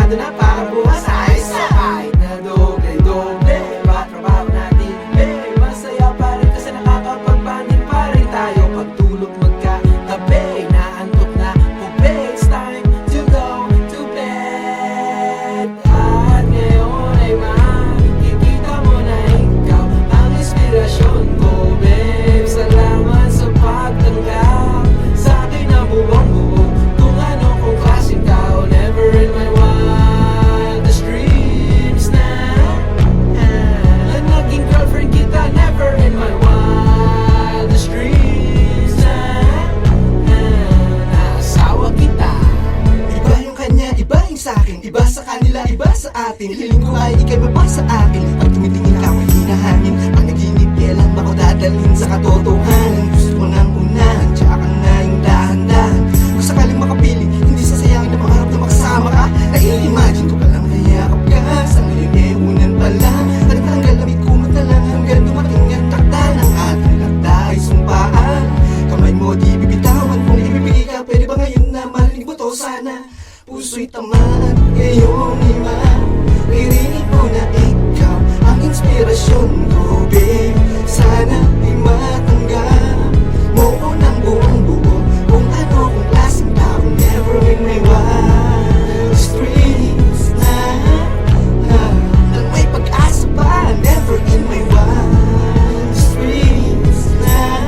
planado na para bukas ay sakay na doble-doble. Patrabaho natin, masaya pa rin kasi nakakapagbanin pa rin tayo. Pagtulog magkatabi, naantok na pube. It's time to go to bed. At ngayon ay makikita mo na ikaw ang inspirasyon ko, babe. Salamat sa pagtanggap sa akin na buong-buo. Kung ano kung klaseng tao, never in my wildest dreams na naging girlfriend kita, never in my wildest dreams na asawa kita. Iba yung kanya, iba yung sa'kin, iba sa kanila, iba sa atin. Hiling ko ay ikay mapasa akin. Pag tumitingin ka, may hinahangin. Panaginip, kailan ba ko dadalhin sa katotohanan? Gusto ko nang unahan, tsaka na yung dahan-dahan. Kung sakaling makapili, hindi sasayangin na pangarap na makasama ka. Nai-imagine ko palang nayakap ka. Sa ngayon eh, unan pa lang. Tagal lamig ko matalang hanggang dumating ang takda ng ating lakda ay sumpaan. Kamay mo di bibitawan, kung ibibigay ka, pwede ba ngayon na marinig mo to sana? Puso'y tamaan, ngayong ima. Irinig mo na ikaw ang inspirasyon ko, babe. Sana ay matanggap mo ko ng buong buo. Kung ano kung klaseng tao, never in my wildest dreams na nang may pag-asa pa, never in my wildest dreams na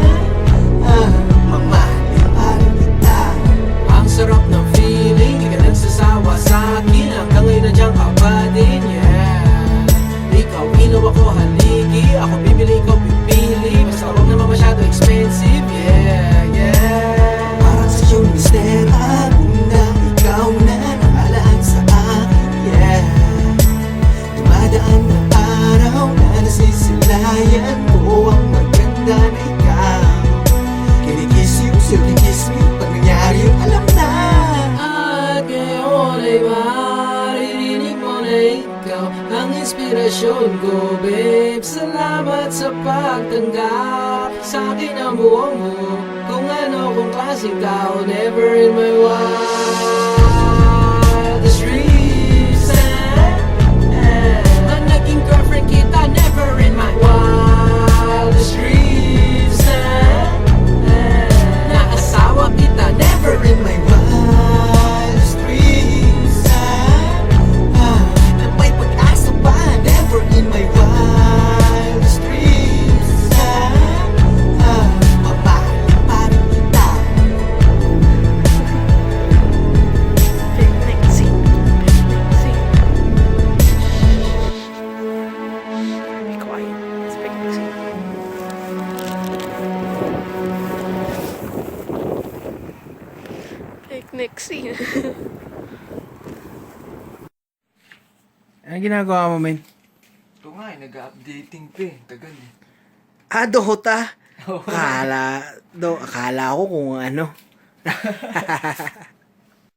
mamahalin pa rin kita. Ang sarap ng feeling, di ka nagsasawa sa akin. Hanggang ngayon nandiyan ka pa din, yeah. Ikaw ilaw, ako haligi. Ako bibili, ikaw pipili. Basta huwag naman masyado expensive, yeah, yeah. Parang sa iyong mistera, una ikaw na nakalaan sa akin, yeah. Dumadaan na araw na nasisilayan ko ang maganda na ikaw. Kinikisi ko silkikismi, pag nangyari yung alam na. At ngayon ay maririnig mo na ikaw ang inspirasyon ko, babe. Salamat sa pagtanggap sa akin ang buong buo. Kung ano kung klaseng tao, never in my wildest dreams na naging girlfriend kita, never in my wildest dreams na asawa kita, never in my wildest dreams na may pag-asa pa, never in my wildest dreams mamahalin pa rin kita. Picnic scene. Be quiet. It's picnic scene. Picnic scene. Ano ginagawa mo, men? Ito nga nag-updating pa tagal eh. Dota? Akala ko kung ano.